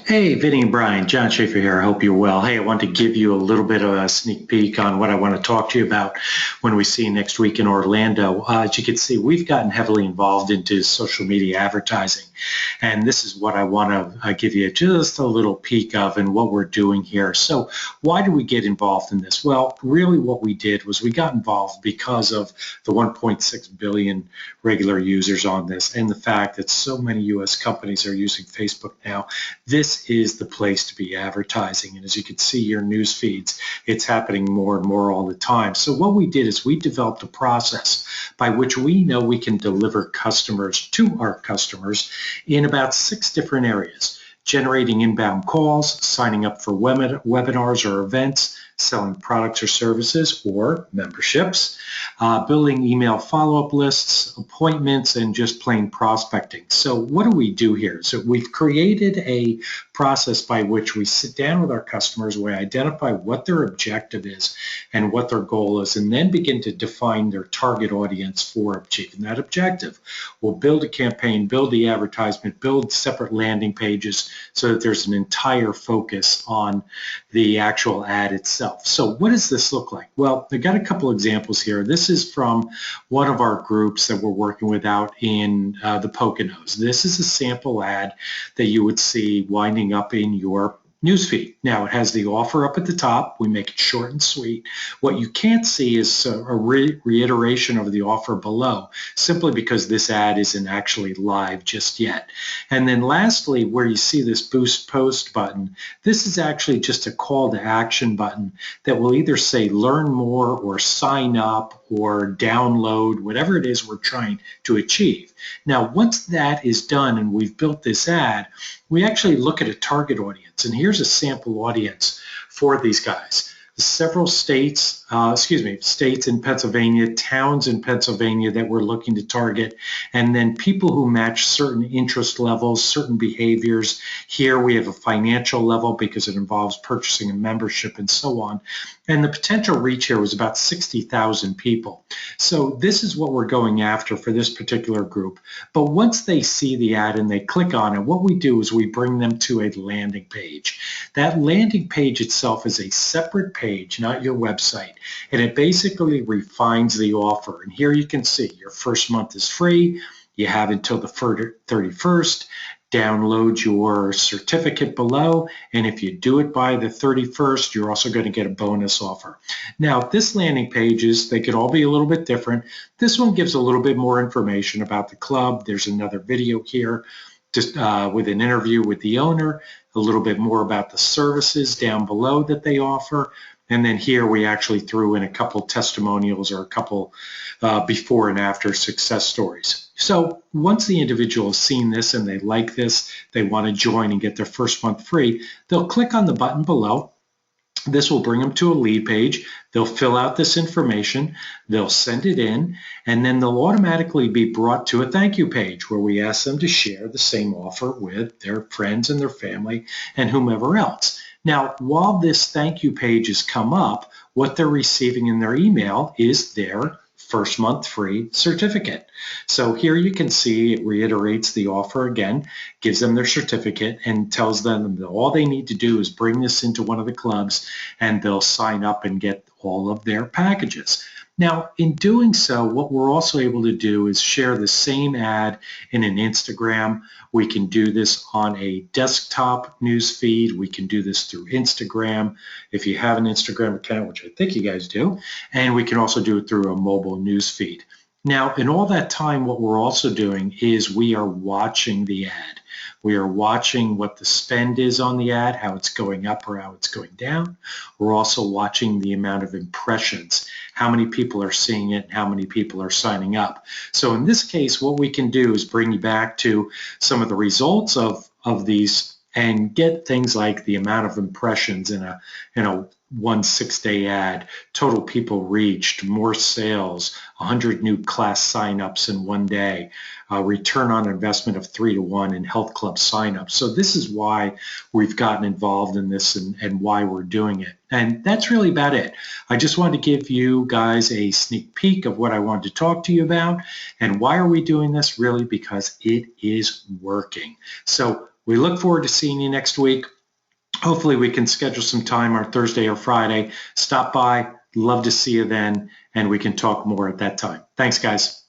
Hey, Vinny and Brian, John Schaefer here. I hope you're well. Hey, I want to give you a little bit of a sneak peek on what I want to talk to you about when we see you next week in Orlando. As you can see, we've gotten heavily involved into social media advertising, and this is what I want to give you just a little peek of and what we're doing here. So why do we get involved in this? Well, really what we did was we got involved because of the 1.6 billion regular users on this and the fact that so many U.S. companies are using Facebook now. This is the place to be advertising. And as you can see your news feeds, it's happening more and more all the time. So what we did is we developed a process by which we know we can deliver customers to our customers in about 6 different areas: generating inbound calls, signing up for webinars or events, selling products or services or memberships, building email follow-up lists, appointments, and just plain prospecting. So what do we do here? So we've created a process by which we sit down with our customers, we identify what their objective is and what their goal is, and then begin to define their target audience for achieving that objective. We'll build a campaign, build the advertisement, build separate landing pages so that there's an entire focus on the actual ad itself. So what does this look like? Well, I got a couple examples here. This is from one of our groups that we're working with out in the Poconos. This is a sample ad that you would see winding up in your newsfeed. Now it has the offer up at the top. We make it short and sweet. What you can't see is a reiteration of the offer below, simply because this ad isn't actually live just yet. And then lastly, where you see this boost post button, this is actually just a call to action button that will either say learn more or sign up or download, whatever it is we're trying to achieve. Now, once that is done and we've built this ad, we actually look at a target audience. And here's a sample audience for these guys. Several states in Pennsylvania, towns in Pennsylvania that we're looking to target, and then people who match certain interest levels, certain behaviors. Here we have a financial level because it involves purchasing a membership and so on. And the potential reach here was about 60,000 people. So this is what we're going after for this particular group. But once they see the ad and they click on it, what we do is we bring them to a landing page. That landing page itself is a separate page, not your website. And it basically refines the offer. And here you can see your first month is free. You have until the 31st. Download your certificate below, and if you do it by the 31st, you're also going to get a bonus offer. Now, this landing pages, they could all be a little bit different. This one gives a little bit more information about the club. There's another video here just with an interview with the owner, a little bit more about the services down below that they offer. And then here we actually threw in a couple testimonials or a couple before and after success stories. So once the individual has seen this and they like this, they want to join and get their first month free, they'll click on the button below. This will bring them to a lead page. They'll fill out this information, they'll send it in, and then they'll automatically be brought to a thank you page where we ask them to share the same offer with their friends and their family and whomever else. Now, while this thank you page has come up, what they're receiving in their email is their first month free certificate. So here you can see it reiterates the offer again, gives them their certificate, and tells them that all they need to do is bring this into one of the clubs and they'll sign up and get all of their packages. Now, in doing so, what we're also able to do is share the same ad in an Instagram. We can do this on a desktop news feed. We can do this through Instagram if you have an Instagram account, which I think you guys do. And we can also do it through a mobile news feed. Now, in all that time, what we're also doing is we are watching the ad. We are watching what the spend is on the ad, how it's going up or how it's going down. We're also watching the amount of impressions, how many people are seeing it, and how many people are signing up. So in this case, what we can do is bring you back to some of the results of these and get things like the amount of impressions in a 1 6-day ad, total people reached, more sales, 100 new class signups in 1 day, return on investment of 3 to 1 in health club signups. So this is why we've gotten involved in this and why we're doing it. And that's really about it. I just wanted to give you guys a sneak peek of what I wanted to talk to you about. And why are we doing this? Really because it is working. So We look forward to seeing you next week. Hopefully we can schedule some time on Thursday or Friday. Stop by. Love to see you then, and we can talk more at that time. Thanks, guys.